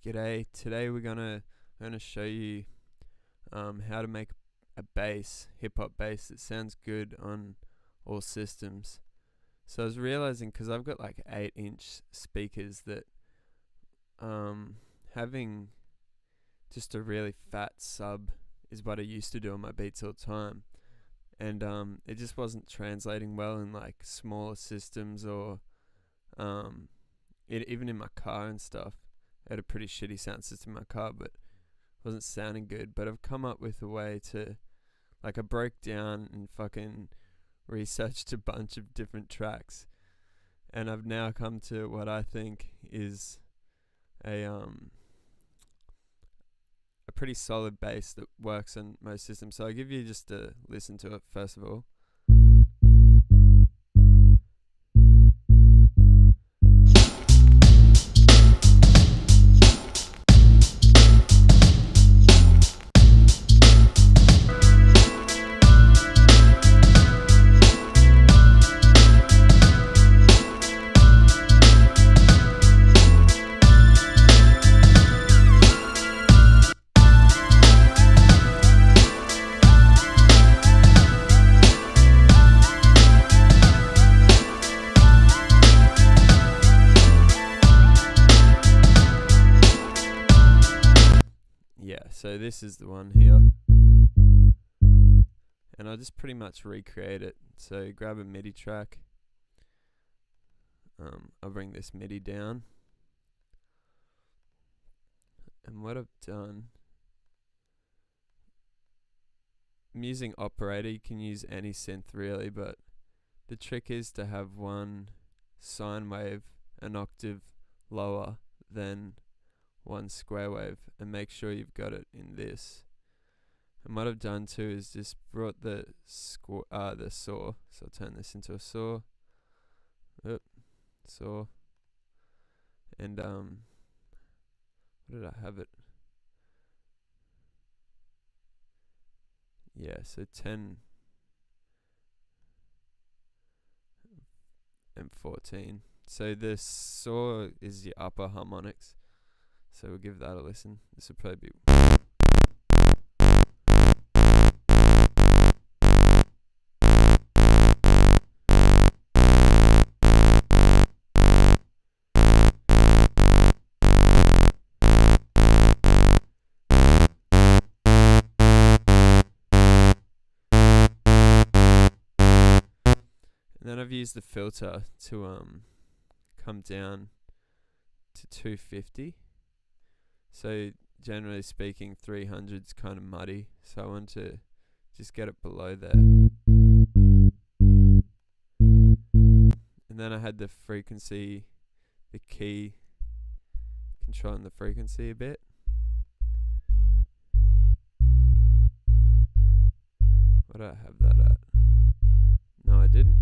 G'day. Today I'm gonna show you how to make a bass, hip hop bass that sounds good on all systems. So I was realizing, because I've got like 8-inch speakers, that having just a really fat sub is what I used to do on my beats all the time, and it just wasn't translating well in like smaller systems or even in my car and stuff. I had a pretty shitty sound system in my car, but wasn't sounding good. But I've come up with a way to, like, I broke down and fucking researched a bunch of different tracks, and I've now come to what I think is a pretty solid bass that works on most systems. So I'll give you just a listen to it first of all. Yeah, so this is the one here, and I'll just pretty much recreate it. So grab a MIDI track, I'll bring this MIDI down, and what I've done, I'm using operator. You can use any synth really, but the trick is to have one sine wave an octave lower than one square wave, and make sure you've got it in this. And what I've done too is just brought the saw, so I'll turn this into a saw. Saw. And what did I have it? Yeah, so 10 and 14. So the saw is the upper harmonics. So we'll give that a listen. This will probably be. And then I've used the filter to come down to 250. So generally speaking, 300 is kind of muddy, so I want to just get it below there. And then I had the frequency, the key, controlling the frequency a bit. What do I have that at? No, I didn't.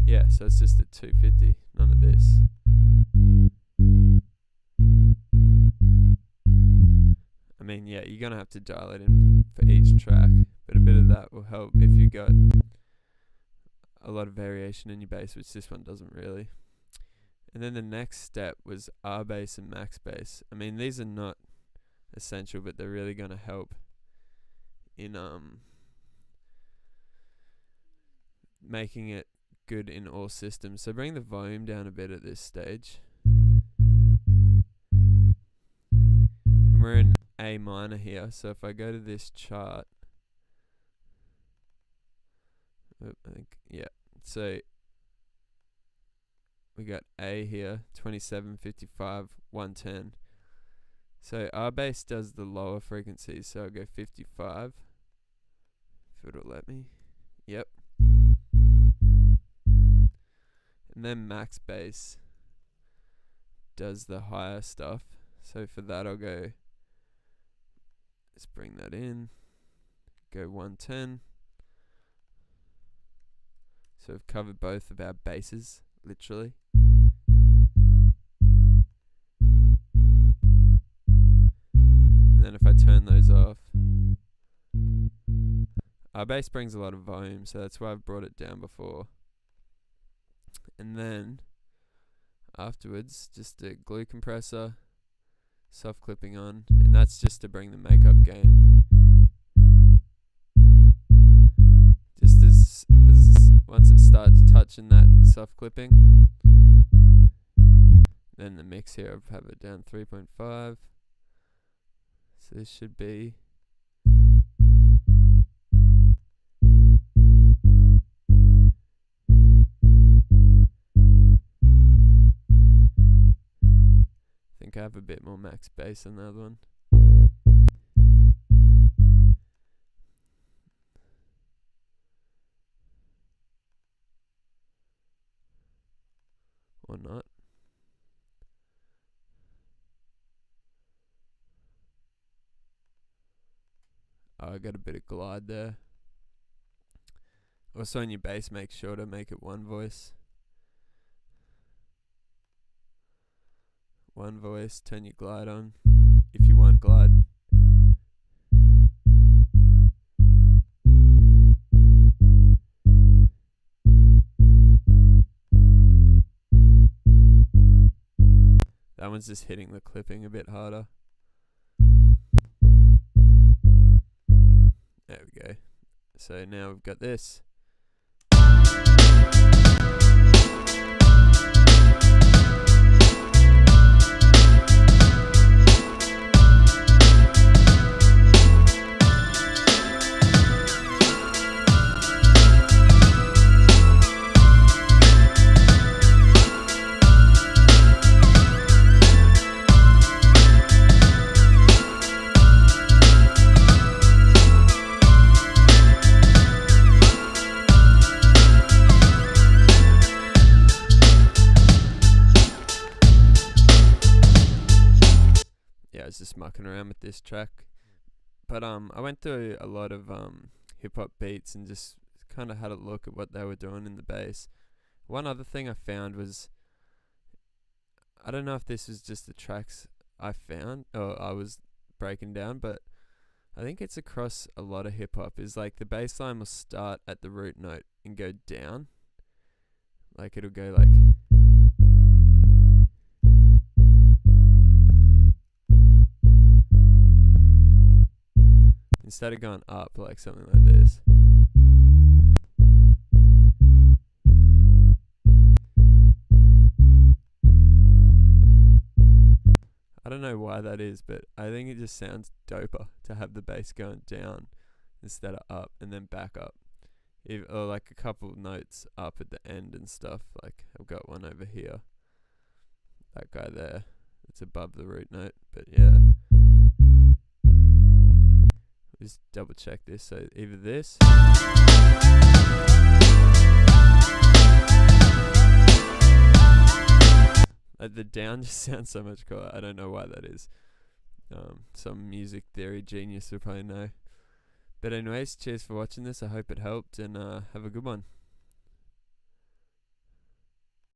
Yeah, so it's just at 250, none of this. I mean, yeah, you're gonna have to dial it in for each track, but a bit of that will help if you got a lot of variation in your bass, which this one doesn't really. And then the next step was R bass and max bass. I mean, these are not essential, but they're really gonna help in making it good in all systems. So bring the volume down a bit at this stage. And we're in A minor here, so if I go to this chart, I think, yeah, so we got A here, 27, 55, 110. So our bass does the lower frequencies, so I'll go 55, if it'll let me. Yep. And then max bass does the higher stuff. So for that I'll go, let's bring that in, go 110. So we've covered both of our basses, literally. And then if I turn those off, our bass brings a lot of volume, so that's why I've brought it down before. And then afterwards. Just a glue compressor, soft clipping on, and that's just to bring the makeup gain. Just as once it starts touching that soft clipping, then the mix here I'll have it down 3.5. So this should be I think I have a bit more max bass on the other one. Or not. Oh, I got a bit of glide there. Also on your bass, make sure to make it one voice. One voice, turn your glide on if you want glide. That one's just hitting the clipping a bit harder. There we go. So now we've got this. I was just mucking around with this track, but I went through a lot of hip hop beats and just kind of had a look at what they were doing in the bass. One other thing I found was, I don't know if this was just the tracks I found or I was breaking down, but I think it's across a lot of hip hop, is like the bass line will start at the root note and go down. Like it'll go like, instead of going up like something like this. I don't know why that is, but I think it just sounds doper to have the bass going down instead of up and then back up. Or like a couple notes up at the end and stuff. Like I've got one over here. That guy there. It's above the root note, but yeah. Just double check this. So either this. The down just sounds so much cooler. I don't know why that is. Some music theory genius will probably know. But anyways, cheers for watching this. I hope it helped, and have a good one.